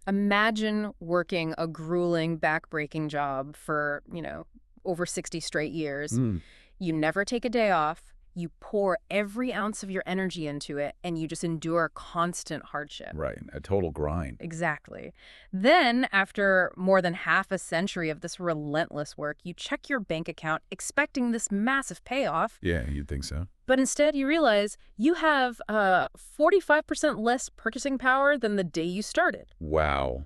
Imagine working a grueling, back-breaking job for, over 60 straight years. Mm, You never take a day off. You pour every ounce of your energy into it, and you just endure constant hardship. right, a total grind. Exactly. Then, after more than half a century of this relentless work, you check your bank account expecting this massive payoff, Yeah, you'd think so. but instead you realize you have 45% less purchasing power than the day you started. Wow.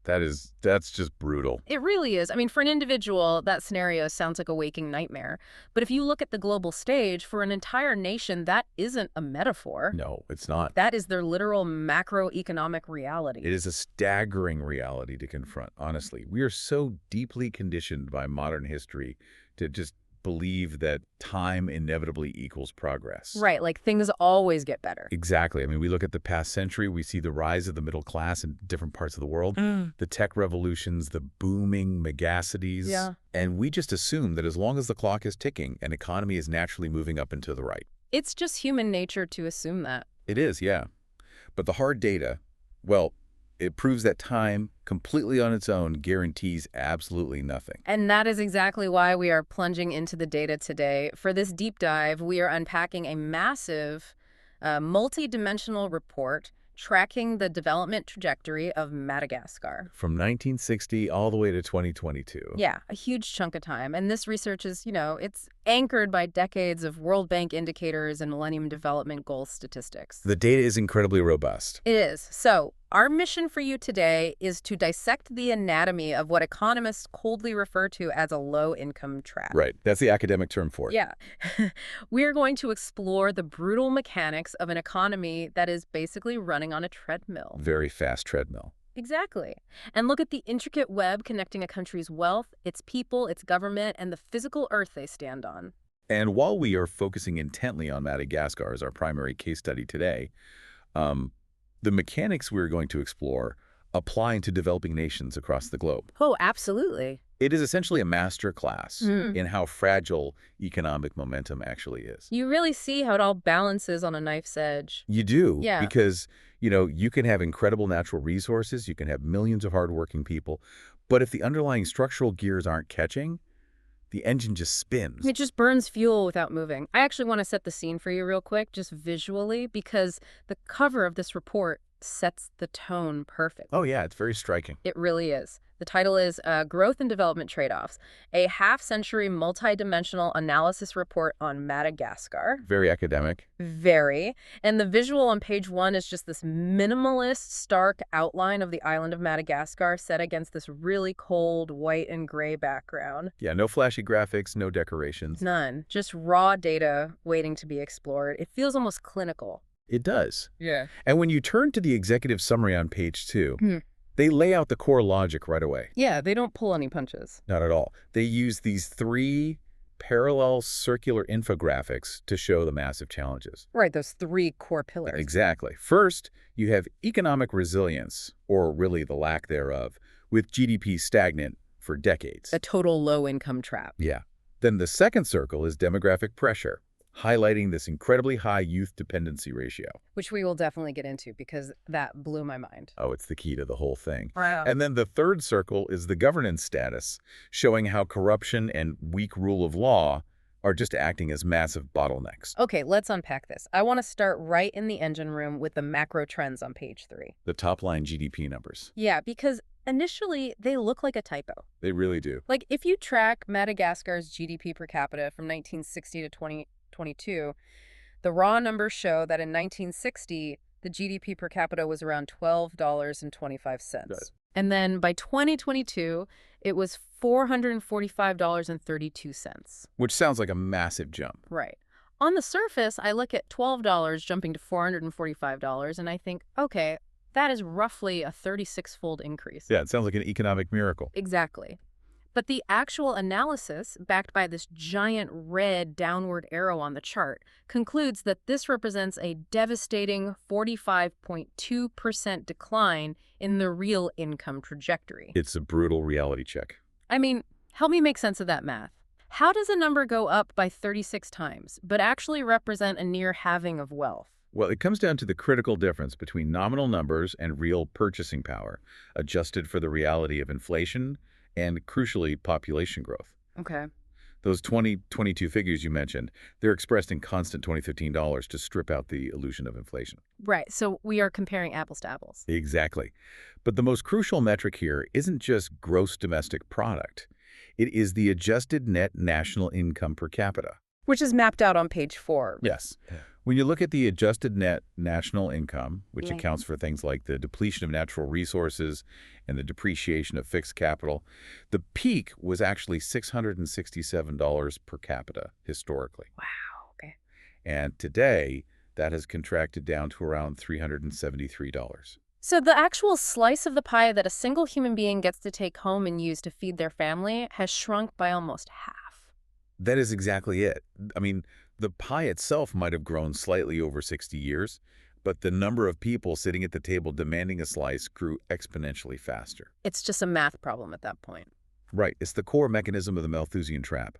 That's just brutal. It really is. I mean, for an individual, that scenario sounds like a waking nightmare. But if you look at the global stage, for an entire nation, that isn't a metaphor. No, it's not. That is their literal macroeconomic reality. It is a staggering reality to confront, honestly. We are so deeply conditioned by modern history to just believe that time inevitably equals progress. Right, like things always get better. Exactly. I mean, we look at the past century, we see the rise of the middle class in different parts of the world, the tech revolutions, the booming megacities, Yeah. and we just assume that as long as the clock is ticking, an economy is naturally moving up and to the right. It's just human nature to assume that. It is, yeah. But the hard data, well, it proves that time, completely on its own, guarantees absolutely nothing. And that is exactly why we are plunging into the data today. For this deep dive, we are unpacking a massive, multi-dimensional report tracking the development trajectory of Madagascar. From 1960 all the way to 2022. Yeah, a huge chunk of time. And this research is, it's anchored by decades of World Bank indicators and Millennium Development Goals statistics. The data is incredibly robust. It is. So, our mission for you today is to dissect the anatomy of what economists coldly refer to as a low-income trap. Right. That's the academic term for it. Yeah. We're going to explore the brutal mechanics of an economy that is basically running on a treadmill. Very fast treadmill. Exactly. And look at the intricate web connecting a country's wealth, its people, its government, and the physical earth they stand on. And while we are focusing intently on Madagascar as our primary case study today, the mechanics we're going to explore apply to developing nations across the globe. Oh, absolutely. It is essentially a masterclass Mm. in how fragile economic momentum actually is. You really see how it all balances on a knife's edge. You do, Yeah. because, you can have incredible natural resources, you can have millions of hardworking people, but if the underlying structural gears aren't catching, the engine just spins. It just burns fuel without moving. I actually want to set the scene for you real quick, just visually, because the cover of this report sets the tone perfectly. Oh yeah, it's very striking. It really is. The title is Growth and Development Trade-Offs, a half-century multi-dimensional analysis report on Madagascar. Very academic. Very. And the visual on page 1 is just this minimalist, stark outline of the island of Madagascar set against this really cold white and gray background. Yeah, no flashy graphics, no decorations. None. Just raw data waiting to be explored. It feels almost clinical. It does. Yeah. And when you turn to the executive summary on page 2, Hmm. they lay out the core logic right away. Yeah, they don't pull any punches. Not at all. They use these 3 parallel circular infographics to show the massive challenges. Right, those 3 core pillars. Exactly. First, you have economic resilience, or really the lack thereof, with GDP stagnant for decades. A total low-income trap. Yeah. Then the second circle is demographic pressure, highlighting this incredibly high youth dependency ratio. Which we will definitely get into because that blew my mind. Oh, it's the key to the whole thing. Wow. And then the third circle is the governance status, showing how corruption and weak rule of law are just acting as massive bottlenecks. Okay, let's unpack this. I want to start right in the engine room with the macro trends on page 3. The top-line GDP numbers. Yeah, because initially they look like a typo. They really do. Like if you track Madagascar's GDP per capita from 1960 to 2022, the raw numbers show that in 1960, the GDP per capita was around $12.25. Good. And then by 2022, it was $445.32. Which sounds like a massive jump. Right. On the surface, I look at $12 jumping to $445, and I think, okay, that is roughly a 36-fold increase. Yeah, it sounds like an economic miracle. Exactly. But the actual analysis, backed by this giant red downward arrow on the chart, concludes that this represents a devastating 45.2% decline in the real income trajectory. It's a brutal reality check. I mean, help me make sense of that math. How does a number go up by 36 times, but actually represent a near halving of wealth? Well, it comes down to the critical difference between nominal numbers and real purchasing power, adjusted for the reality of inflation and, crucially, population growth. Okay. Those 2022 figures you mentioned, they're expressed in constant 2015 dollars to strip out the illusion of inflation. Right. So we are comparing apples to apples. Exactly. But the most crucial metric here isn't just gross domestic product. It is the adjusted net national income per capita. Which is mapped out on page 4. Yes. When you look at the adjusted net national income, which Yeah. accounts for things like the depletion of natural resources and the depreciation of fixed capital, the peak was actually $667 per capita historically. Wow. Okay. And today, that has contracted down to around $373. So the actual slice of the pie that a single human being gets to take home and use to feed their family has shrunk by almost half. That is exactly it. I mean, the pie itself might have grown slightly over 60 years, but the number of people sitting at the table demanding a slice grew exponentially faster. It's just a math problem at that point. Right, it's the core mechanism of the Malthusian trap.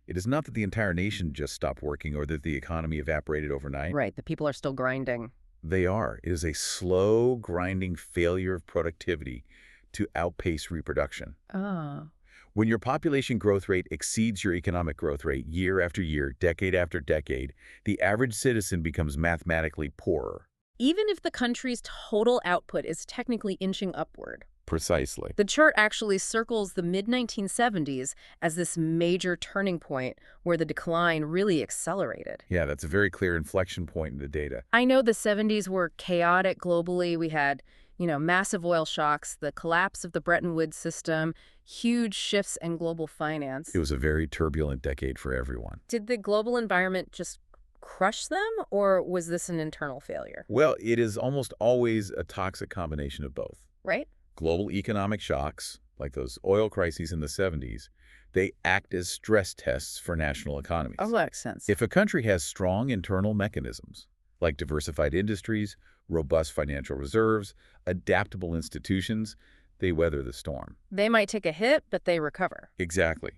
It is not that the entire nation just stopped working or that the economy evaporated overnight. Right. The people are still grinding. They are. It is a slow, grinding failure of productivity to outpace reproduction. Oh. When your population growth rate exceeds your economic growth rate year after year, decade after decade, the average citizen becomes mathematically poorer. Even if the country's total output is technically inching upward. Precisely. The chart actually circles the mid-1970s as this major turning point where the decline really accelerated. Yeah, that's a very clear inflection point in the data. I know the 70s were chaotic globally. We had, massive oil shocks, the collapse of the Bretton Woods system, huge shifts in global finance. It was a very turbulent decade for everyone. Did the global environment just crush them, or was this an internal failure? Well, it is almost always a toxic combination of both. Right? Global economic shocks, like those oil crises in the 70s, they act as stress tests for national economies. Oh, that makes sense. If a country has strong internal mechanisms, like diversified industries, robust financial reserves, adaptable institutions, they weather the storm. They might take a hit, but they recover. Exactly.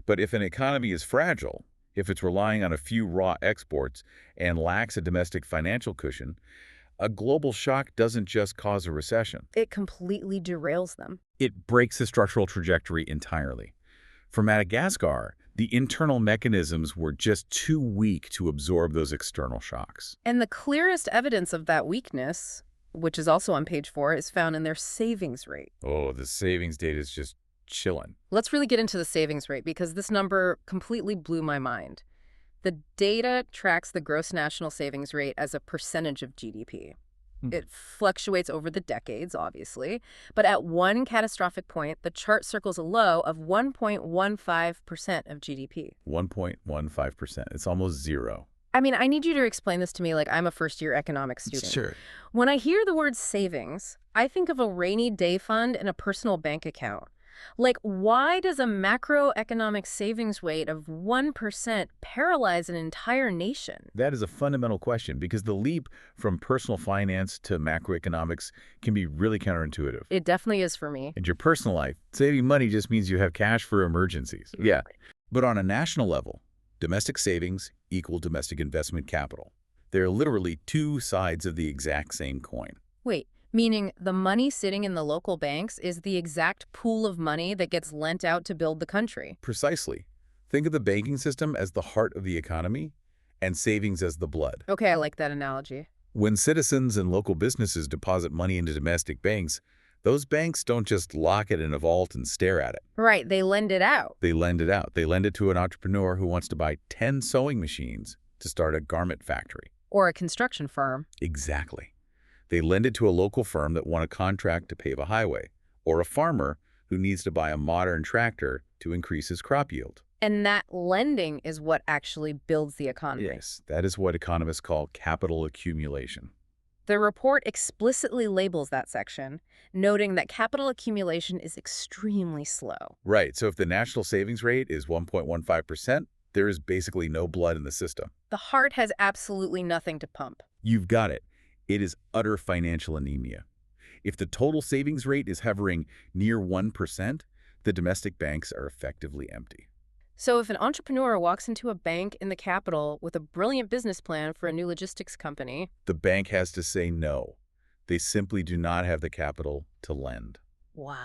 But if an economy is fragile, if it's relying on a few raw exports and lacks a domestic financial cushion, a global shock doesn't just cause a recession. It completely derails them. It breaks the structural trajectory entirely. For Madagascar, the internal mechanisms were just too weak to absorb those external shocks. And the clearest evidence of that weakness, which is also on page 4, is found in their savings rate. Oh, the savings data is just chilling. Let's really get into the savings rate because this number completely blew my mind. The data tracks the gross national savings rate as a percentage of GDP. It fluctuates over the decades, obviously, but at one catastrophic point, the chart circles a low of 1.15% of GDP. 1.15%. It's almost zero. I mean, I need you to explain this to me like I'm a first-year economics student. Sure. When I hear the word savings, I think of a rainy day fund in a personal bank account. Like, why does a macroeconomic savings rate of 1% paralyze an entire nation? That is a fundamental question because the leap from personal finance to macroeconomics can be really counterintuitive. It definitely is for me. In your personal life, saving money just means you have cash for emergencies. Yeah. But on a national level, domestic savings equal domestic investment capital. They're literally two sides of the exact same coin. Wait, meaning the money sitting in the local banks is the exact pool of money that gets lent out to build the country. Precisely. Think of the banking system as the heart of the economy and savings as the blood. Okay, I like that analogy. When citizens and local businesses deposit money into domestic banks, those banks don't just lock it in a vault and stare at it. Right, they lend it out. They lend it out. They lend it to an entrepreneur who wants to buy 10 sewing machines to start a garment factory. Or a construction firm. Exactly. They lend it to a local firm that won a contract to pave a highway, or a farmer who needs to buy a modern tractor to increase his crop yield. And that lending is what actually builds the economy. Yes, that is what economists call capital accumulation. The report explicitly labels that section, noting that capital accumulation is extremely slow. Right, so if the national savings rate is 1.15%, there is basically no blood in the system. The heart has absolutely nothing to pump. You've got it. It is utter financial anemia. If the total savings rate is hovering near 1%, the domestic banks are effectively empty. So if an entrepreneur walks into a bank in the capital with a brilliant business plan for a new logistics company, The bank has to say no. They simply do not have the capital to lend. wow.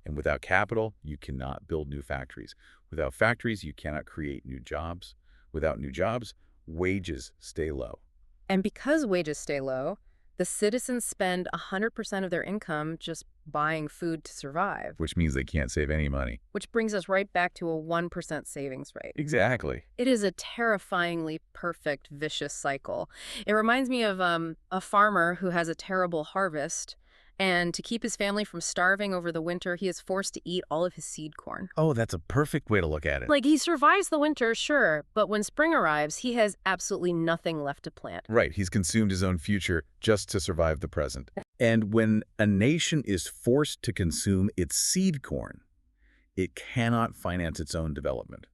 And without capital, you cannot build new factories. Without factories, you cannot create new jobs. Without new jobs, wages stay low. And because wages stay low, the citizens spend 100% of their income just buying food to survive, Which means they can't save any money. which brings us right back to a 1% savings rate. Exactly. It is a terrifyingly perfect, vicious cycle. It reminds me of a farmer who has a terrible harvest, and to keep his family from starving over the winter, he is forced to eat all of his seed corn. Oh, that's a perfect way to look at it. Like, he survives the winter, sure, but when spring arrives, he has absolutely nothing left to plant. Right, he's consumed his own future just to survive the present. And when a nation is forced to consume its seed corn, it cannot finance its own development.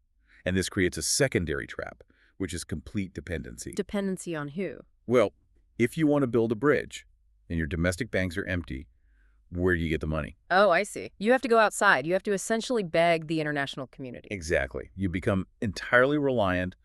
And this creates a secondary trap, which is complete dependency. Dependency on who? Well, if you want to build a bridge and your domestic banks are empty, where do you get the money? Oh, I see. You have to go outside. You have to essentially beg the international community. Exactly. You become entirely reliant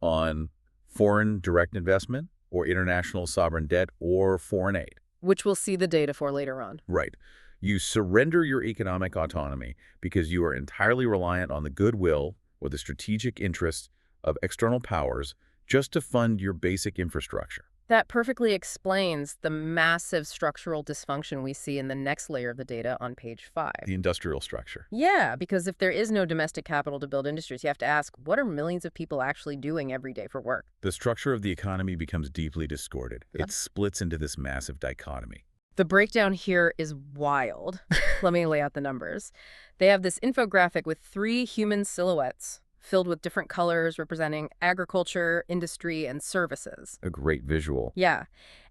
on foreign direct investment or international sovereign debt or foreign aid. Which we'll see the data for later on. Right. You surrender your economic autonomy because you are entirely reliant on the goodwill or the strategic interests of external powers just to fund your basic infrastructure. That perfectly explains the massive structural dysfunction we see in the next layer of the data on page 5. The industrial structure. Yeah, because if there is no domestic capital to build industries, you have to ask, what are millions of people actually doing every day for work? The structure of the economy becomes deeply distorted. It splits into this massive dichotomy. The breakdown here is wild. Let me lay out the numbers. They have this infographic with 3 human silhouettes filled with different colors representing agriculture, industry, and services. A great visual. Yeah.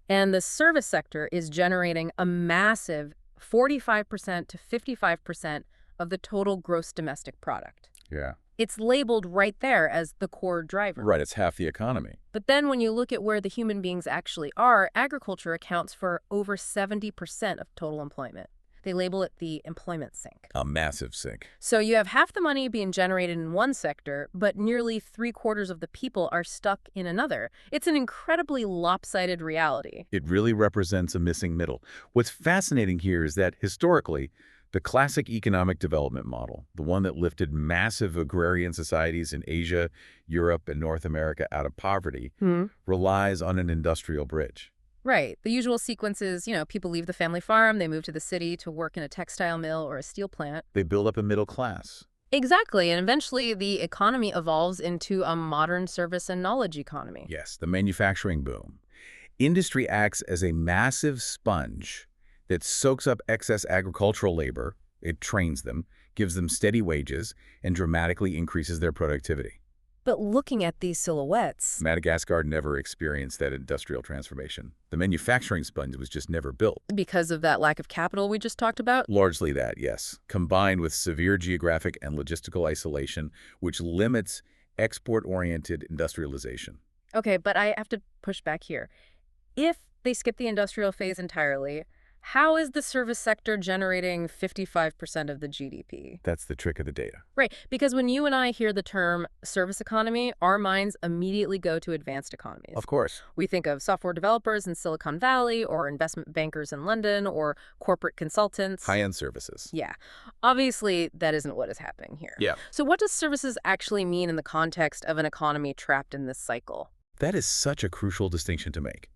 And the service sector is generating a massive 45% to 55% of the total gross domestic product. Yeah. It's labeled right there as the core driver. Right, it's half the economy. But then when you look at where the human beings actually are, agriculture accounts for over 70% of total employment. They label it the employment sink. A massive sink. So you have half the money being generated in one sector, but nearly 3/4 of the people are stuck in another. It's an incredibly lopsided reality. It really represents a missing middle. What's fascinating here is that historically, the classic economic development model, the one that lifted massive agrarian societies in Asia, Europe, and North America out of poverty, relies on an industrial bridge. Right. The usual sequence is, people leave the family farm, they move to the city to work in a textile mill or a steel plant. They build up a middle class. Exactly. And eventually the economy evolves into a modern service and knowledge economy. Yes, the manufacturing boom. Industry acts as a massive sponge that soaks up excess agricultural labor. It trains them, gives them steady wages, and dramatically increases their productivity. But looking at these silhouettes, Madagascar never experienced that industrial transformation. The manufacturing sponge was just never built. because of that lack of capital we just talked about, Largely that, yes, combined with severe geographic and logistical isolation, which limits export-oriented industrialization. okay, but I have to push back here. If they skip the industrial phase entirely, how is the service sector generating 55% of the GDP? That's the trick of the data. Right, because when you and I hear the term service economy, our minds immediately go to advanced economies. Of course. We think of software developers in Silicon Valley or investment bankers in London or corporate consultants. High-end services. Yeah. Obviously, that isn't what is happening here. Yeah. So what does services actually mean in the context of an economy trapped in this cycle? That is such a crucial distinction to make.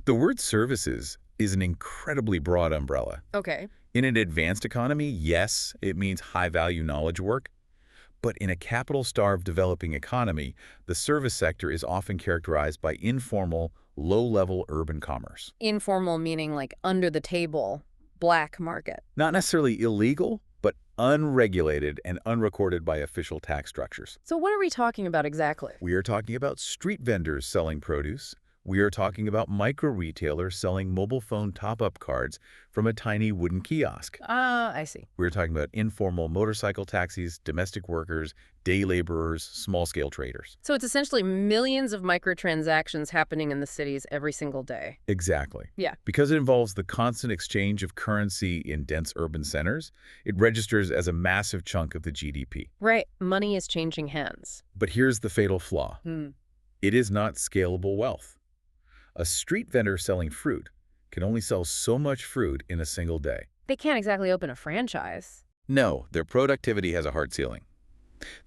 The word services is an incredibly broad umbrella. Okay. In an advanced economy, yes, it means high-value knowledge work. But in a capital-starved developing economy, the service sector is often characterized by informal, low-level urban commerce. Informal meaning like under the table, black market. Not necessarily illegal, but unregulated and unrecorded by official tax structures. So what are we talking about exactly? We are talking about street vendors selling produce, We are talking about micro-retailers selling mobile phone top-up cards from a tiny wooden kiosk. Ah, I see. We're talking about informal motorcycle taxis, domestic workers, day laborers, small-scale traders. So it's essentially millions of microtransactions happening in the cities every single day. Exactly. Yeah. Because it involves the constant exchange of currency in dense urban centers, it registers as a massive chunk of the GDP. Right. Money is changing hands. But here's the fatal flaw. Hmm. It is not scalable wealth. A street vendor selling fruit can only sell so much fruit in a single day. They can't exactly open a franchise. No, their productivity has a hard ceiling.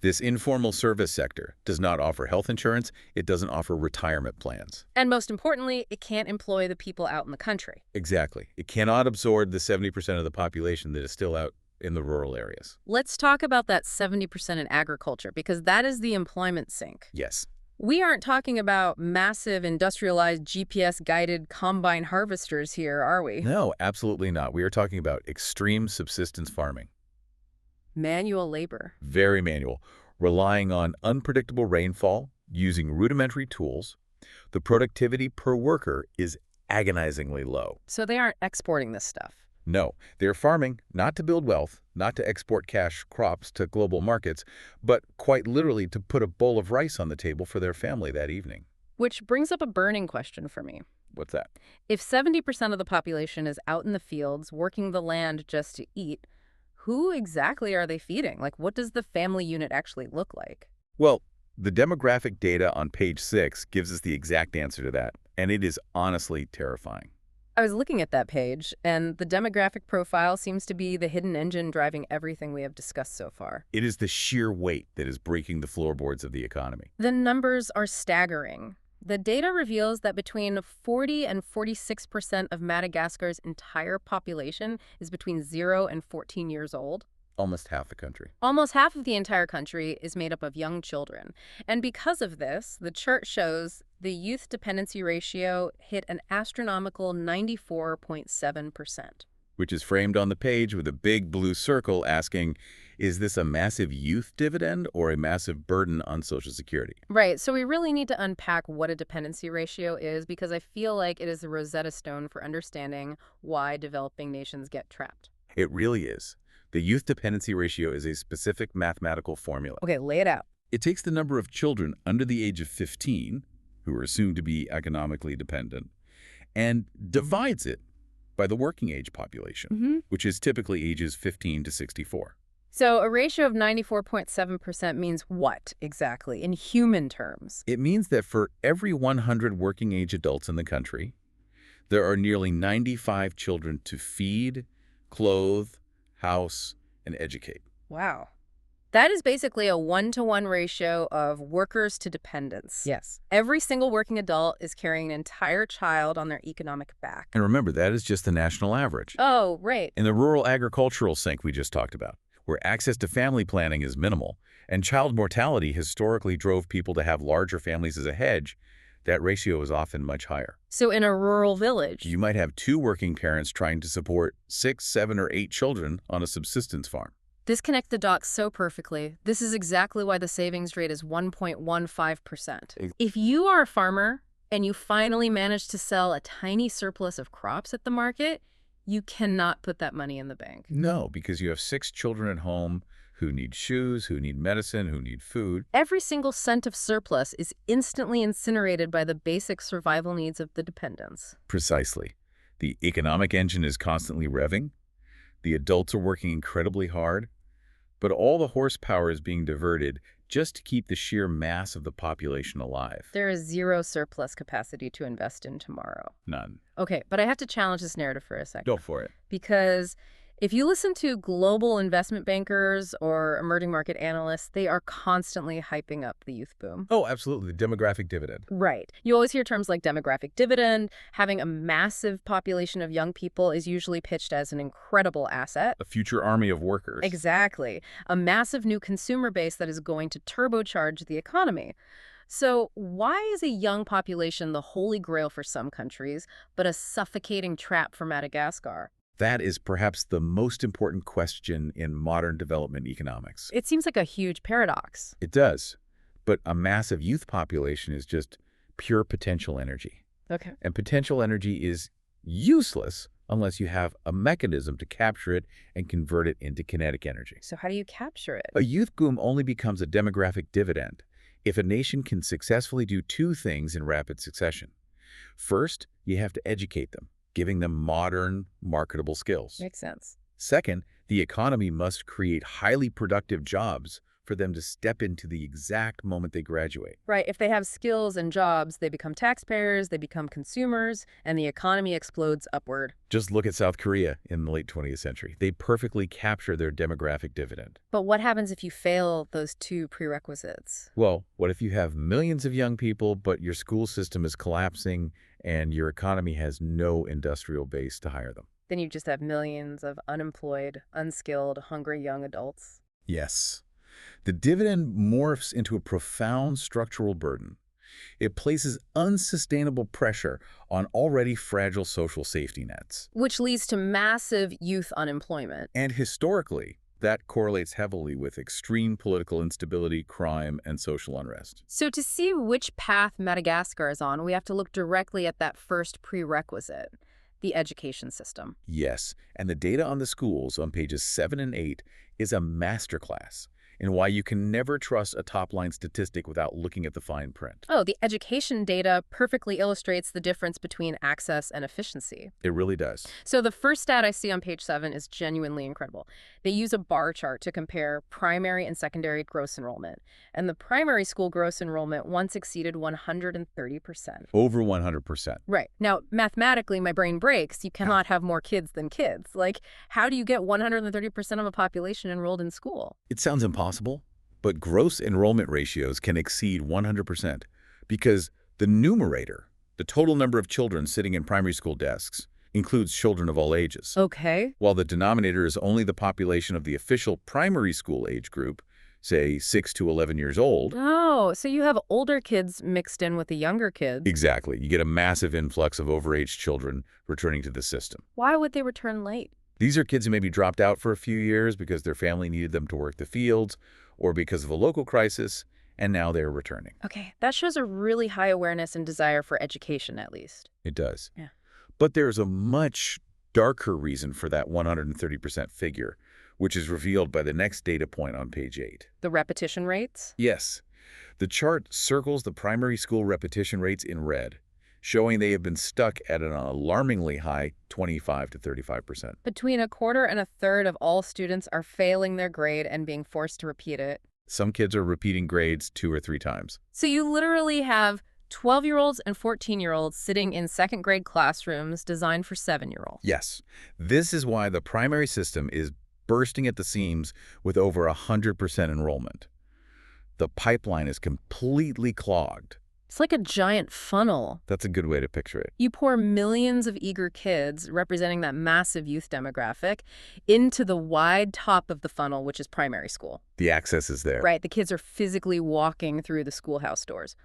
This informal service sector does not offer health insurance. It doesn't offer retirement plans. And most importantly, it can't employ the people out in the country. Exactly. It cannot absorb the 70% of the population that is still out in the rural areas. Let's talk about that 70% in agriculture, because that is the employment sink. Yes. We aren't talking about massive industrialized GPS-guided combine harvesters here, are we? No, absolutely not. We are talking about extreme subsistence farming. Manual labor. Very manual, relying on unpredictable rainfall, using rudimentary tools. The productivity per worker is agonizingly low. So they aren't exporting this stuff. No, they're farming not to build wealth, not to export cash crops to global markets, but quite literally to put a bowl of rice on the table for their family that evening. Which brings up a burning question for me. What's that? If 70% of the population is out in the fields working the land just to eat, who exactly are they feeding? Like, what does the family unit actually look like? Well, the demographic data on page 6 gives us the exact answer to that, and it is honestly terrifying. I was looking at that page, and the demographic profile seems to be the hidden engine driving everything we have discussed so far. It is the sheer weight that is breaking the floorboards of the economy. The numbers are staggering. The data reveals that between 40 and 46% of Madagascar's entire population is between 0 and 14 years old. Almost half the country. Almost half of the entire country is made up of young children. And because of this, the chart shows the youth dependency ratio hit an astronomical 94.7%. Which is framed on the page with a big blue circle asking, is this a massive youth dividend or a massive burden on Social Security? Right, so we really need to unpack what a dependency ratio is, because I feel like it is the Rosetta Stone for understanding why developing nations get trapped. It really is. The youth dependency ratio is a specific mathematical formula. Okay, lay it out. It takes the number of children under the age of 15, who are assumed to be economically dependent, and divides it by the working age population, which is typically ages 15 to 64. So a ratio of 94.7% means what exactly in human terms? It means that for every 100 working age adults in the country, there are nearly 95 children to feed, clothe, house, and educate. Wow. That is basically a 1-to-1 ratio of workers to dependents. Yes. Every single working adult is carrying an entire child on their economic back. And remember, that is just the national average. Oh, right. In the rural agricultural sink we just talked about, where access to family planning is minimal, and child mortality historically drove people to have larger families as a hedge, that ratio is often much higher. So in a rural village, You might have 2 working parents trying to support 6, 7, or 8 children on a subsistence farm. this connects the dots so perfectly. This is exactly why the savings rate is 1.15%. If you are a farmer and you finally manage to sell a tiny surplus of crops at the market, you cannot put that money in the bank. No, because you have 6 children at home who need shoes, who need medicine, who need food. Every single cent of surplus is instantly incinerated by the basic survival needs of the dependents. Precisely. The economic engine is constantly revving. The adults are working incredibly hard, but all the horsepower is being diverted just to keep the sheer mass of the population alive. There is zero surplus capacity to invest in tomorrow. None. Okay, but I have to challenge this narrative for a second. Go for it. Because if you listen to global investment bankers or emerging market analysts, they are constantly hyping up the youth boom. Oh, absolutely. The demographic dividend. Right. You always hear terms like demographic dividend. Having a massive population of young people is usually pitched as an incredible asset. A future army of workers. Exactly. A massive new consumer base that is going to turbocharge the economy. So why is a young population the holy grail for some countries, but a suffocating trap for Madagascar? That is perhaps the most important question in modern development economics. It seems like a huge paradox. It does. But a massive youth population is just pure potential energy. Okay. And potential energy is useless unless you have a mechanism to capture it and convert it into kinetic energy. So how do you capture it? A youth boom only becomes a demographic dividend if a nation can successfully do two things in rapid succession. First, you have to educate them, giving them modern, marketable skills. Makes sense. Second, the economy must create highly productive jobs for them to step into the exact moment they graduate. Right. If they have skills and jobs, they become taxpayers, they become consumers, and the economy explodes upward. Just look at South Korea in the late 20th century. They perfectly capture their demographic dividend. But what happens if you fail those two prerequisites? Well, what if you have millions of young people, but your school system is collapsing and your economy has no industrial base to hire them? Then you just have millions of unemployed, unskilled, hungry young adults. Yes. The dividend morphs into a profound structural burden. It places unsustainable pressure on already fragile social safety nets. Which leads to massive youth unemployment. And historically, that correlates heavily with extreme political instability, crime, and social unrest. So to see which path Madagascar is on, we have to look directly at that first prerequisite, the education system. Yes, and the data on the schools on pages 7 and 8 is a masterclass in why you can never trust a top-line statistic without looking at the fine print. Oh, the education data perfectly illustrates the difference between access and efficiency. It really does. So the first stat I see on page 7 is genuinely incredible. They use a bar chart to compare primary and secondary gross enrollment. And the primary school gross enrollment once exceeded 130%. Over 100%. Right. Now, mathematically, my brain breaks. You cannot have more kids than kids. Like, how do you get 130% of a population enrolled in school? It sounds impossible, but gross enrollment ratios can exceed 100% because the numerator, the total number of children sitting in primary school desks, includes children of all ages. Okay. While the denominator is only the population of the official primary school age group, say 6 to 11 years old. Oh, so you have older kids mixed in with the younger kids. Exactly. You get a massive influx of overage children returning to the system. Why would they return late? These are kids who maybe dropped out for a few years because their family needed them to work the fields or because of a local crisis, and now they're returning. Okay, that shows a really high awareness and desire for education, at least. It does. Yeah. But there's a much darker reason for that 130% figure, which is revealed by the next data point on page 8. The repetition rates? Yes. The chart circles the primary school repetition rates in red, showing they have been stuck at an alarmingly high 25 to 35%. Between a quarter and a third of all students are failing their grade and being forced to repeat it. Some kids are repeating grades 2 or 3 times. So you literally have 12-year-olds and 14-year-olds sitting in second-grade classrooms designed for 7-year-olds. Yes. This is why the primary system is bursting at the seams with over 100% enrollment. The pipeline is completely clogged. It's like a giant funnel. That's a good way to picture it. You pour millions of eager kids, representing that massive youth demographic, into the wide top of the funnel, which is primary school. The access is there. Right, the kids are physically walking through the schoolhouse doors.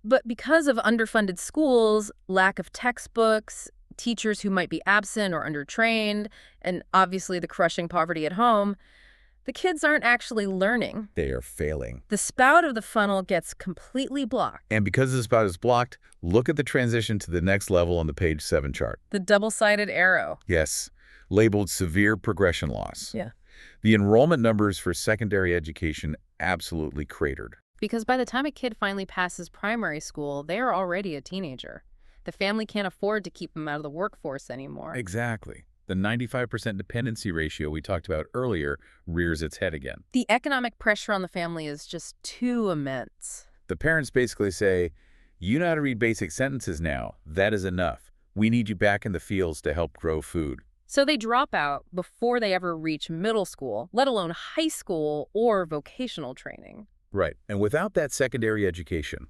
But because of underfunded schools, lack of textbooks, teachers who might be absent or undertrained, and obviously the crushing poverty at home, the kids aren't actually learning. They are failing. The spout of the funnel gets completely blocked. And because the spout is blocked, look at the transition to the next level on the page 7 chart. The double-sided arrow. Yes, labeled severe progression loss. Yeah. The enrollment numbers for secondary education absolutely cratered. Because by the time a kid finally passes primary school, they are already a teenager. The family can't afford to keep them out of the workforce anymore. Exactly. The 95% dependency ratio we talked about earlier rears its head again. The economic pressure on the family is just too immense. The parents basically say, you know how to read basic sentences now. That is enough. We need you back in the fields to help grow food. So they drop out before they ever reach middle school, let alone high school or vocational training. Right. And without that secondary education,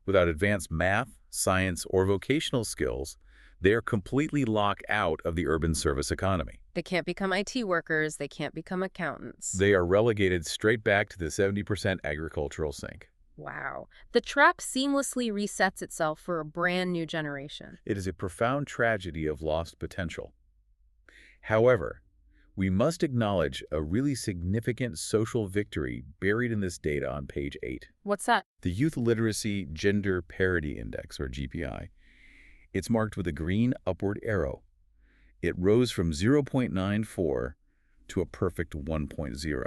without advanced math, science, or vocational skills, they are completely locked out of the urban service economy. They can't become IT workers. They can't become accountants. They are relegated straight back to the 70% agricultural sink. Wow. The trap seamlessly resets itself for a brand new generation. It is a profound tragedy of lost potential. However, we must acknowledge a really significant social victory buried in this data on page 8. What's that? The Youth Literacy Gender Parity Index, or GPI, It's marked with a green upward arrow. It rose from 0.94 to a perfect 1.0.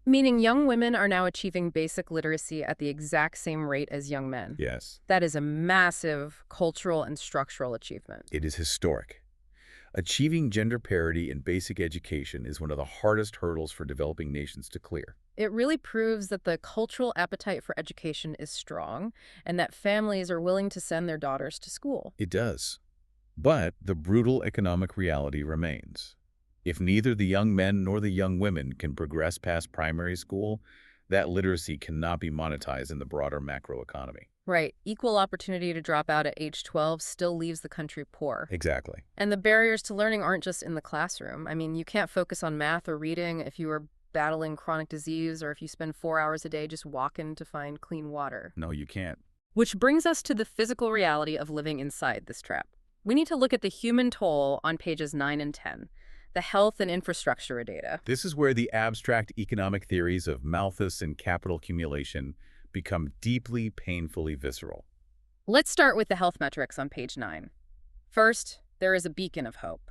Meaning young women are now achieving basic literacy at the exact same rate as young men. Yes, That is a massive cultural and structural achievement. it is historic. Achieving gender parity in basic education is one of the hardest hurdles for developing nations to clear. It really proves that the cultural appetite for education is strong and that families are willing to send their daughters to school. It does. But the brutal economic reality remains. If neither the young men nor the young women can progress past primary school, that literacy cannot be monetized in the broader macroeconomy. Right. Equal opportunity to drop out at age 12 still leaves the country poor. Exactly. And the barriers to learning aren't just in the classroom. I mean, you can't focus on math or reading if you are battling chronic disease or if you spend 4 hours a day just walking to find clean water. No, you can't. Which brings us to the physical reality of living inside this trap. We need to look at the human toll on pages 9 and 10, the health and infrastructure data. This is where the abstract economic theories of Malthus and capital accumulation become deeply, painfully visceral. Let's start with the health metrics on page 9. First, there is a beacon of hope.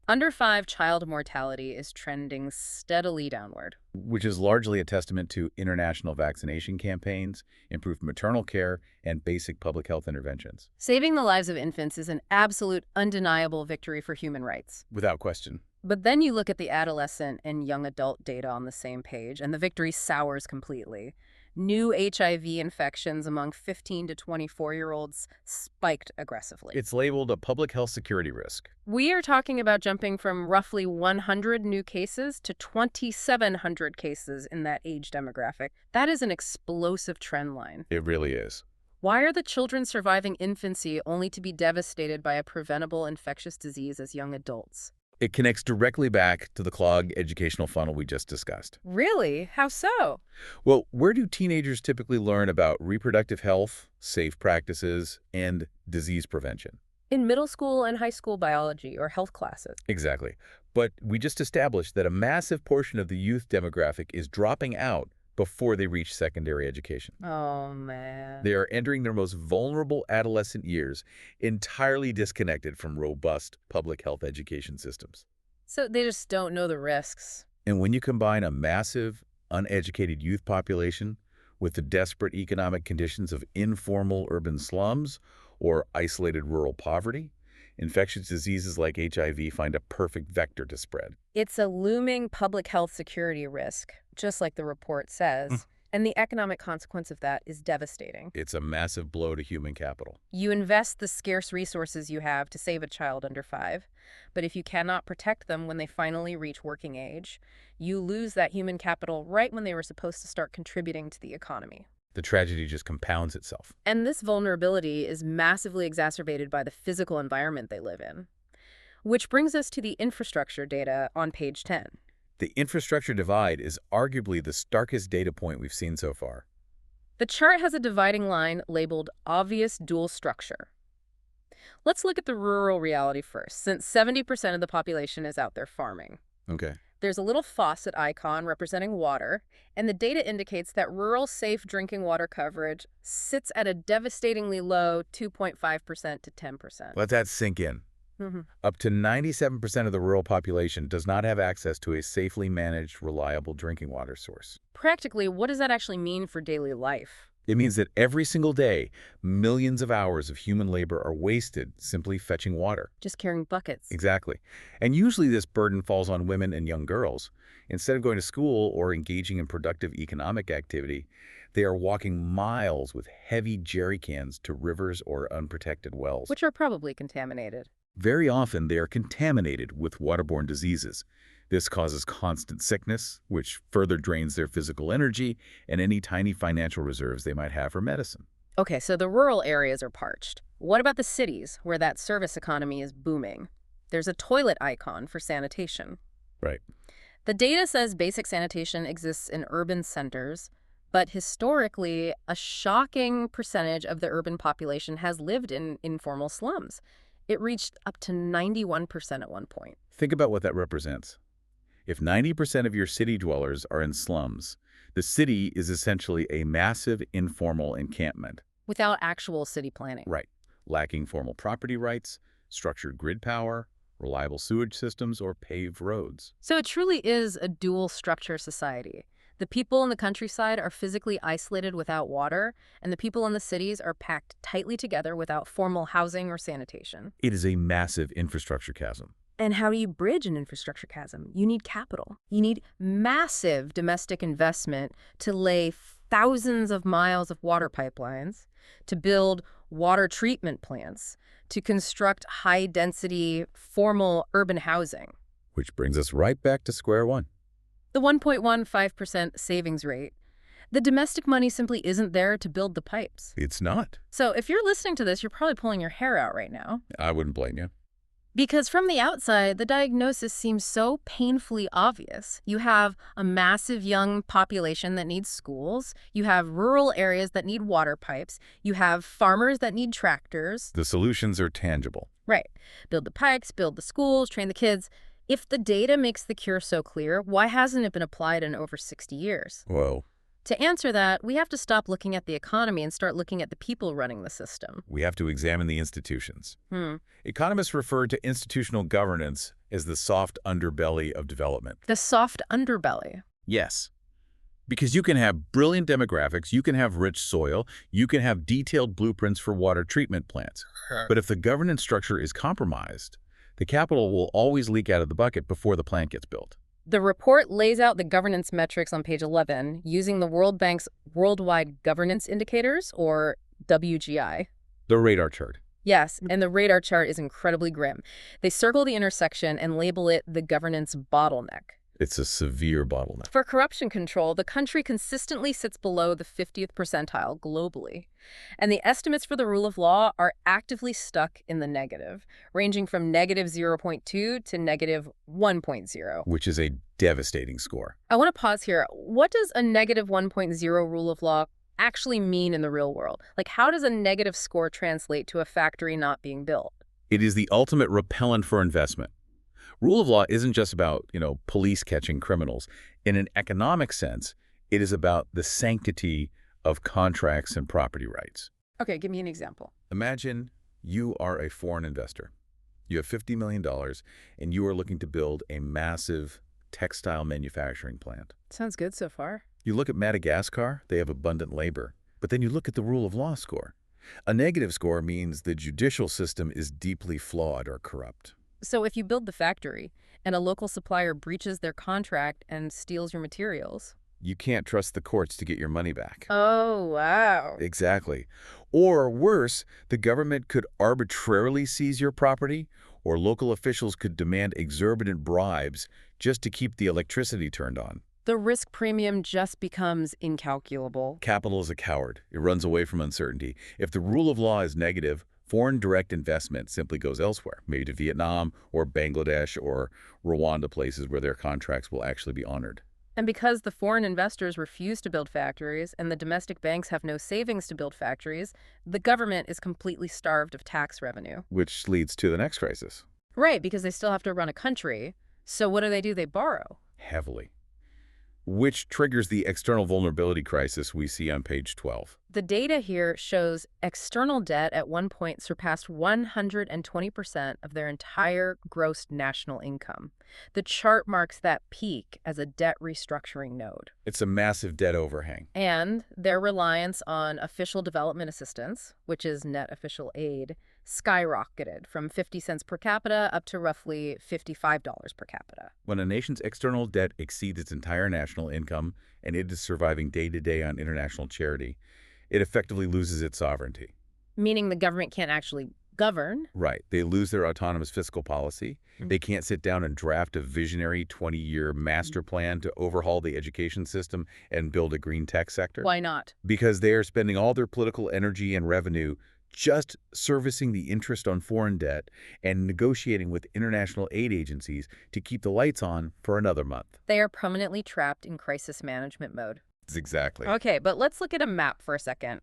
Under 5 child mortality is trending steadily downward. Which is largely a testament to international vaccination campaigns, improved maternal care, and basic public health interventions. Saving the lives of infants is an absolute, undeniable victory for human rights. Without question. But then you look at the adolescent and young adult data on the same page, and the victory sours completely. New HIV infections among 15 to 24-year-olds spiked aggressively. It's labeled a public health security risk. We are talking about jumping from roughly 100 new cases to 2,700 cases in that age demographic. That is an explosive trend line. It really is. Why are the children surviving infancy only to be devastated by a preventable infectious disease as young adults? It connects directly back to the clogged educational funnel we just discussed. Really? How so? Well, where do teenagers typically learn about reproductive health, safe practices, and disease prevention? In middle school and high school biology or health classes. Exactly. But we just established that a massive portion of the youth demographic is dropping out before they reach secondary education. Oh, man. They are entering their most vulnerable adolescent years entirely disconnected from robust public health education systems. So they just don't know the risks. And when you combine a massive, uneducated youth population with the desperate economic conditions of informal urban slums or isolated rural poverty, infectious diseases like HIV find a perfect vector to spread. It's a looming public health security risk, just like the report says, and the economic consequence of that is devastating. It's a massive blow to human capital. You invest the scarce resources you have to save a child under 5, but if you cannot protect them when they finally reach working age, you lose that human capital right when they were supposed to start contributing to the economy. The tragedy just compounds itself. And this vulnerability is massively exacerbated by the physical environment they live in. Which brings us to the infrastructure data on page 10. The infrastructure divide is arguably the starkest data point we've seen so far. The chart has a dividing line labeled obvious dual structure. Let's look at the rural reality first, since 70% of the population is out there farming. Okay. There's a little faucet icon representing water, and the data indicates that rural safe drinking water coverage sits at a devastatingly low 2.5% to 10%. Let that sink in. Up to 97% of the rural population does not have access to a safely managed, reliable drinking water source. Practically, what does that actually mean for daily life? It means that every single day, millions of hours of human labor are wasted simply fetching water. Just carrying buckets. Exactly. And usually this burden falls on women and young girls. Instead of going to school or engaging in productive economic activity, they are walking miles with heavy jerry cans to rivers or unprotected wells. Which are probably contaminated. Very often, they are contaminated with waterborne diseases. This causes constant sickness, which further drains their physical energy and any tiny financial reserves they might have for medicine. Okay, so the rural areas are parched. What about the cities, where that service economy is booming? There's a toilet icon for sanitation. Right. The data says basic sanitation exists in urban centers, but historically, a shocking percentage of the urban population has lived in informal slums. It reached up to 91% at one point. Think about what that represents. If 90% of your city dwellers are in slums, the city is essentially a massive informal encampment. Without actual city planning. Right. lacking formal property rights, structured grid power, reliable sewage systems, or paved roads. So it truly is a dual structure society. The people in the countryside are physically isolated without water, and the people in the cities are packed tightly together without formal housing or sanitation. It is a massive infrastructure chasm. And how do you bridge an infrastructure chasm? You need capital. You need massive domestic investment to lay thousands of miles of water pipelines, to build water treatment plants, to construct high-density, formal urban housing. Which brings us right back to square one. The 1.15% savings rate. The domestic money simply isn't there to build the pipes. It's not. So if you're listening to this, you're probably pulling your hair out right now. I wouldn't blame you. Because from the outside, the diagnosis seems so painfully obvious. You have a massive young population that needs schools. You have rural areas that need water pipes. You have farmers that need tractors. The solutions are tangible. Right. Build the pipes, build the schools, train the kids. If the data makes the cure so clear, why hasn't it been applied in over 60 years? Whoa. To answer that, we have to stop looking at the economy and start looking at the people running the system. We have to examine the institutions. Economists refer to institutional governance as the soft underbelly of development. The soft underbelly. Yes. Because you can have brilliant demographics, you can have rich soil, you can have detailed blueprints for water treatment plants. But if the governance structure is compromised, the capital will always leak out of the bucket before the plant gets built. The report lays out the governance metrics on page 11 using the World Bank's Worldwide Governance Indicators, or WGI. The radar chart. Yes, and the radar chart is incredibly grim. They circle the intersection and label it the governance bottleneck. It's a severe bottleneck. For corruption control, the country consistently sits below the 50th percentile globally. And the estimates for the rule of law are actively stuck in the negative, ranging from negative 0.2 to negative 1.0. Which is a devastating score. I want to pause here. What does a negative 1.0 rule of law actually mean in the real world? Like, how does a negative score translate to a factory not being built? It is the ultimate repellent for investment. Rule of law isn't just about, police catching criminals. In an economic sense, it is about the sanctity of contracts and property rights. Okay, give me an example. Imagine you are a foreign investor. You have $50 million, and you are looking to build a massive textile manufacturing plant. Sounds good so far. You look at Madagascar, they have abundant labor. But then you look at the rule of law score. A negative score means the judicial system is deeply flawed or corrupt. So if you build the factory and a local supplier breaches their contract and steals your materials, you can't trust the courts to get your money back. Oh, wow. Exactly. Or worse, the government could arbitrarily seize your property, or local officials could demand exorbitant bribes just to keep the electricity turned on. The risk premium just becomes incalculable. Capital is a coward. It runs away from uncertainty. If the rule of law is negative, foreign direct investment simply goes elsewhere, maybe to Vietnam or Bangladesh or Rwanda, places where their contracts will actually be honored. And because the foreign investors refuse to build factories and the domestic banks have no savings to build factories, the government is completely starved of tax revenue. Which leads to the next crisis. Right, because they still have to run a country. So what do? They borrow. Heavily. Which triggers the external vulnerability crisis we see on page 12. The data here shows external debt at one point surpassed 120% of their entire gross national income. The chart marks that peak as a debt restructuring node. It's a massive debt overhang. And their reliance on official development assistance, which is net official aid, skyrocketed from 50 cents per capita up to roughly $55 per capita. When a nation's external debt exceeds its entire national income and it is surviving day-to-day on international charity, it effectively loses its sovereignty. Meaning the government can't actually govern. Right. They lose their autonomous fiscal policy. They can't sit down and draft a visionary 20-year master plan to overhaul the education system and build a green tech sector. Why not? Because they are spending all their political energy and revenue just servicing the interest on foreign debt and negotiating with international aid agencies to keep the lights on for another month. They are permanently trapped in crisis management mode. Exactly. Okay, but let's look at a map for a second.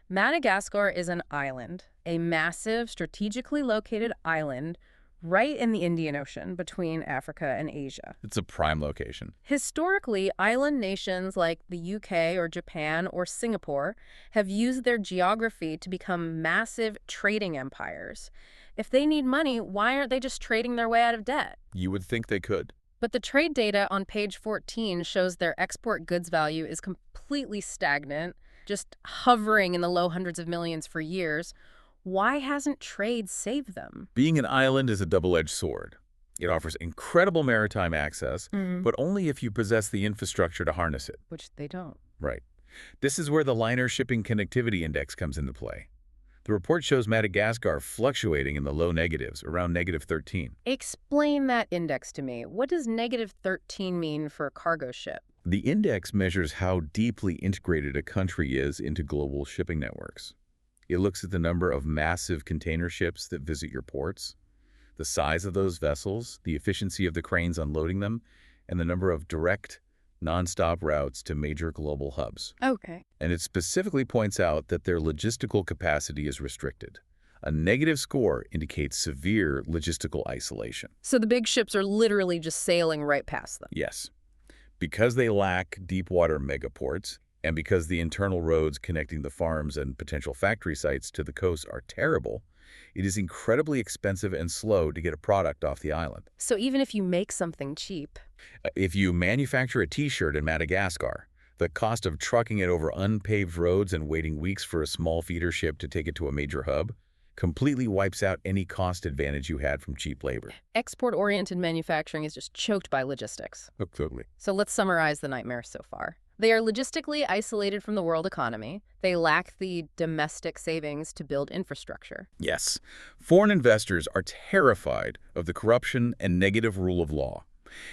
Madagascar is an island, a massive, strategically located island right in the Indian Ocean between Africa and Asia. It's a prime location. Historically, island nations like the UK or Japan or Singapore have used their geography to become massive trading empires. If they need money, why aren't they just trading their way out of debt? You would think they could. But the trade data on page 14 shows their export goods value is completely stagnant, just hovering in the low hundreds of millions for years. Why hasn't trade saved them? Being an island is a double-edged sword. It offers incredible maritime access, but only if you possess the infrastructure to harness it. Which they don't. Right. This is where the Liner Shipping Connectivity Index comes into play. The report shows Madagascar fluctuating in the low negatives, around -13. Explain that index to me. What does -13 mean for a cargo ship? The index measures how deeply integrated a country is into global shipping networks. It looks at the number of massive container ships that visit your ports, the size of those vessels, the efficiency of the cranes unloading them, and the number of direct, nonstop routes to major global hubs. Okay. And it specifically points out that their logistical capacity is restricted. A negative score indicates severe logistical isolation. So the big ships are literally just sailing right past them. Yes. Because they lack deep-water megaports, and because the internal roads connecting the farms and potential factory sites to the coast are terrible, it is incredibly expensive and slow to get a product off the island. So even if you make something cheap. If you manufacture a T-shirt in Madagascar, the cost of trucking it over unpaved roads and waiting weeks for a small feeder ship to take it to a major hub completely wipes out any cost advantage you had from cheap labor. Export-oriented manufacturing is just choked by logistics. Oh, totally. So let's summarize the nightmare so far. They are logistically isolated from the world economy. They lack the domestic savings to build infrastructure. Yes. Foreign investors are terrified of the corruption and negative rule of law.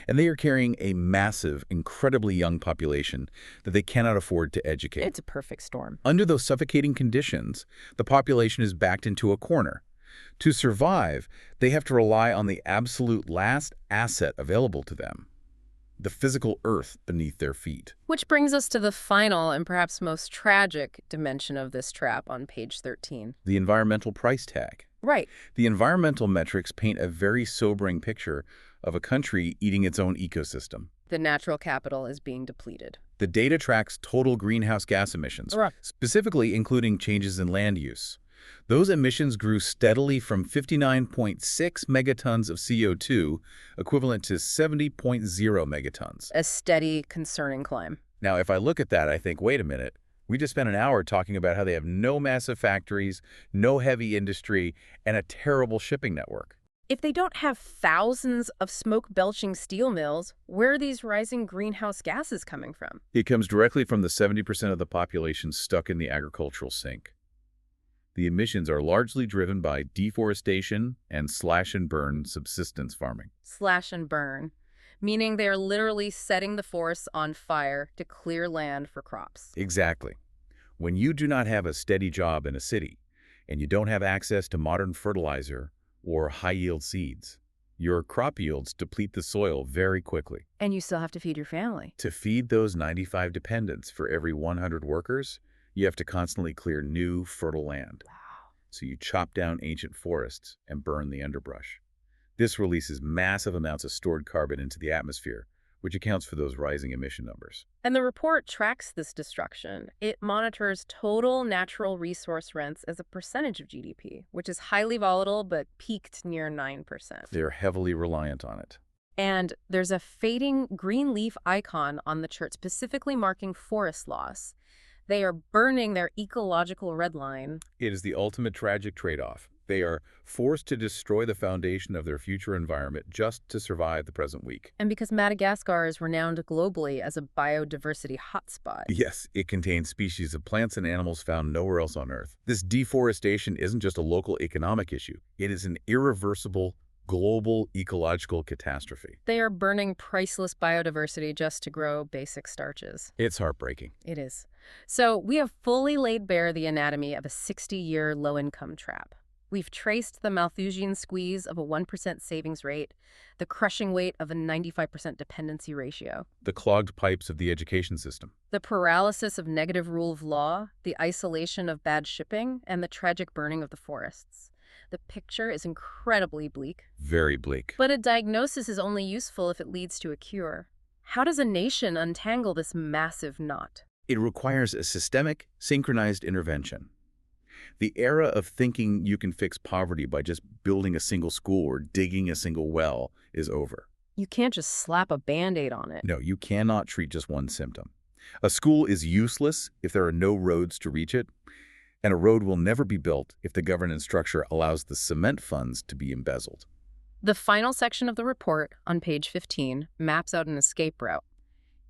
And they are carrying a massive, incredibly young population that they cannot afford to educate. It's a perfect storm. Under those suffocating conditions, the population is backed into a corner. To survive, they have to rely on the absolute last asset available to them, the physical earth beneath their feet. Which brings us to the final and perhaps most tragic dimension of this trap on page 13. The environmental price tag. Right. The environmental metrics paint a very sobering picture of a country eating its own ecosystem. The natural capital is being depleted. The data tracks total greenhouse gas emissions, specifically including changes in land use. Those emissions grew steadily from 59.6 megatons of CO2, equivalent to 70.0 megatons. A steady, concerning climb. Now, if I look at that, I think, wait a minute. We just spent an hour talking about how they have no massive factories, no heavy industry, and a terrible shipping network. If they don't have thousands of smoke-belching steel mills, where are these rising greenhouse gases coming from? It comes directly from the 70% of the population stuck in the agricultural sink. The emissions are largely driven by deforestation and slash-and-burn subsistence farming. Slash and burn, meaning they are literally setting the forests on fire to clear land for crops. Exactly. When you do not have a steady job in a city, and you don't have access to modern fertilizer or high-yield seeds, your crop yields deplete the soil very quickly. And you still have to feed your family. To feed those 95 dependents for every 100 workers, you have to constantly clear new, fertile land. Wow. So you chop down ancient forests and burn the underbrush. This releases massive amounts of stored carbon into the atmosphere, which accounts for those rising emission numbers. And the report tracks this destruction. It monitors total natural resource rents as a percentage of GDP, which is highly volatile but peaked near 9%. They're heavily reliant on it. And there's a fading green leaf icon on the chart specifically marking forest loss. They are burning their ecological red line. It is the ultimate tragic trade-off. They are forced to destroy the foundation of their future environment just to survive the present week. And because Madagascar is renowned globally as a biodiversity hotspot. Yes, it contains species of plants and animals found nowhere else on Earth. This deforestation isn't just a local economic issue. It is an irreversible global ecological catastrophe. They are burning priceless biodiversity just to grow basic starches. It's heartbreaking. It is. So we have fully laid bare the anatomy of a 60-year low-income trap. We've traced the Malthusian squeeze of a 1% savings rate, the crushing weight of a 95% dependency ratio, The clogged pipes of the education system. the paralysis of negative rule of law, the isolation of bad shipping, and the tragic burning of the forests. The picture is incredibly bleak. Very bleak. But a diagnosis is only useful if it leads to a cure. How does a nation untangle this massive knot? It requires a systemic, synchronized intervention. The era of thinking you can fix poverty by just building a single school or digging a single well is over. You can't just slap a Band-Aid on it. No, you cannot treat just one symptom. A school is useless if there are no roads to reach it, and a road will never be built if the governance structure allows the cement funds to be embezzled. The final section of the report, on page 15, maps out an escape route.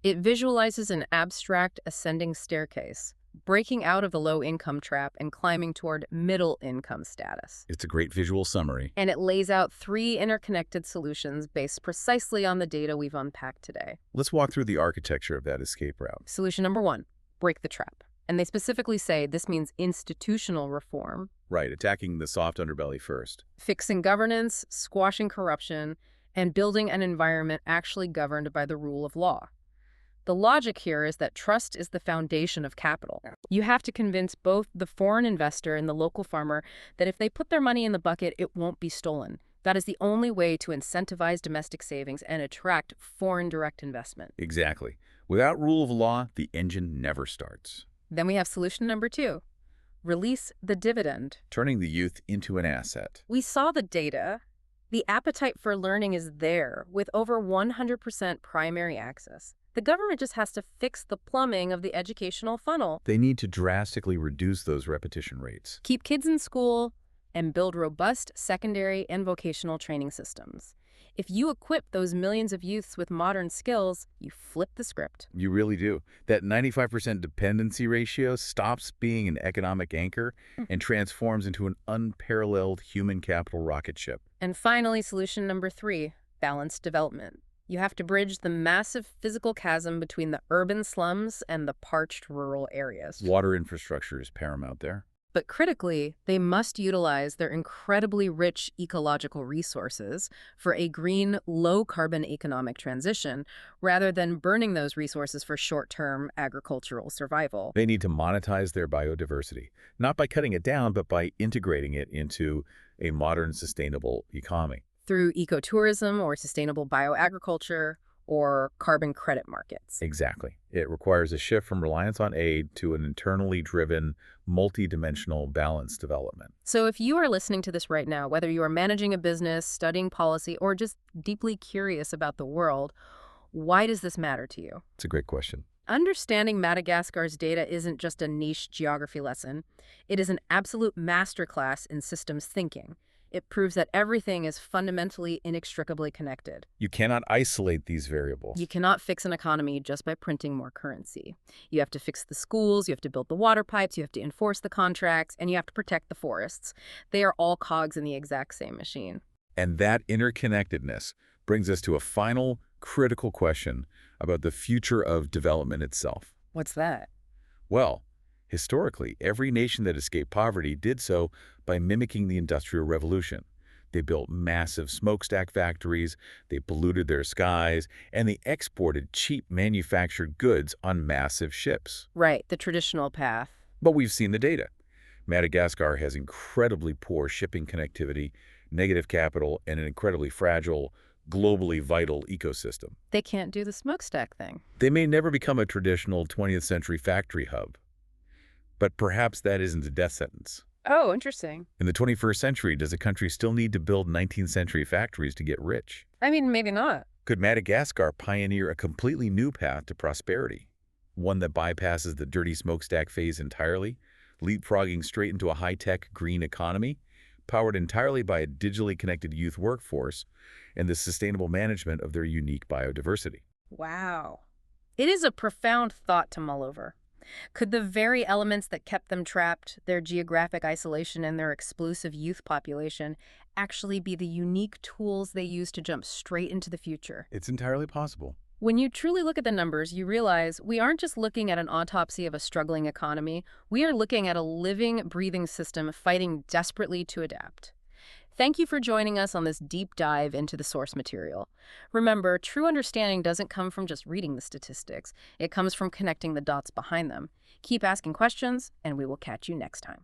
It visualizes an abstract ascending staircase, breaking out of the low-income trap and climbing toward middle-income status. It's a great visual summary. And it lays out 3 interconnected solutions based precisely on the data we've unpacked today. Let's walk through the architecture of that escape route. Solution number 1, break the trap. And they specifically say this means institutional reform. Right, attacking the soft underbelly first. Fixing governance, squashing corruption, and building an environment actually governed by the rule of law. The logic here is that trust is the foundation of capital. You have to convince both the foreign investor and the local farmer that if they put their money in the bucket, it won't be stolen. That is the only way to incentivize domestic savings and attract foreign direct investment. Exactly. Without rule of law, the engine never starts. Then we have solution number 2, release the dividend. Turning the youth into an asset. We saw the data. The appetite for learning is there, with over 100% primary access. The government just has to fix the plumbing of the educational funnel. They need to drastically reduce those repetition rates. Keep kids in school and build robust secondary and vocational training systems. If you equip those millions of youths with modern skills, you flip the script. You really do. That 95% dependency ratio stops being an economic anchor and transforms into an unparalleled human capital rocket ship. And finally, solution number 3, balanced development. You have to bridge the massive physical chasm between the urban slums and the parched rural areas. Water infrastructure is paramount there. But critically, they must utilize their incredibly rich ecological resources for a green, low-carbon economic transition, rather than burning those resources for short-term agricultural survival. They need to monetize their biodiversity, not by cutting it down, but by integrating it into a modern, sustainable economy. Through ecotourism or sustainable bioagriculture or carbon credit markets. Exactly. It requires a shift from reliance on aid to an internally driven, multi-dimensional balanced development. So if you are listening to this right now, whether you are managing a business, studying policy, or just deeply curious about the world, why does this matter to you? It's a great question. Understanding Madagascar's data isn't just a niche geography lesson. It is an absolute masterclass in systems thinking. It proves that everything is fundamentally inextricably connected. You cannot isolate these variables. You cannot fix an economy just by printing more currency. You have to fix the schools, you have to build the water pipes, you have to enforce the contracts, and you have to protect the forests. They are all cogs in the exact same machine. And that interconnectedness brings us to a final critical question about the future of development itself. What's that? Well, historically, every nation that escaped poverty did so by mimicking the Industrial Revolution. They built massive smokestack factories, they polluted their skies, and they exported cheap manufactured goods on massive ships. Right, the traditional path. But we've seen the data. Madagascar has incredibly poor shipping connectivity, negative capital, and an incredibly fragile, globally vital ecosystem. They can't do the smokestack thing. They may never become a traditional 20th century factory hub. But perhaps that isn't a death sentence. Oh, interesting. In the 21st century, does a country still need to build 19th century factories to get rich? I mean, maybe not. Could Madagascar pioneer a completely new path to prosperity? One that bypasses the dirty smokestack phase entirely, leapfrogging straight into a high-tech green economy, powered entirely by a digitally connected youth workforce and the sustainable management of their unique biodiversity. Wow. It is a profound thought to mull over. Could the very elements that kept them trapped, their geographic isolation and their explosive youth population, actually be the unique tools they use to jump straight into the future? It's entirely possible. When you truly look at the numbers, you realize we aren't just looking at an autopsy of a struggling economy. We are looking at a living, breathing system fighting desperately to adapt. Thank you for joining us on this deep dive into the source material. Remember, true understanding doesn't come from just reading the statistics. It comes from connecting the dots behind them. Keep asking questions, and we will catch you next time.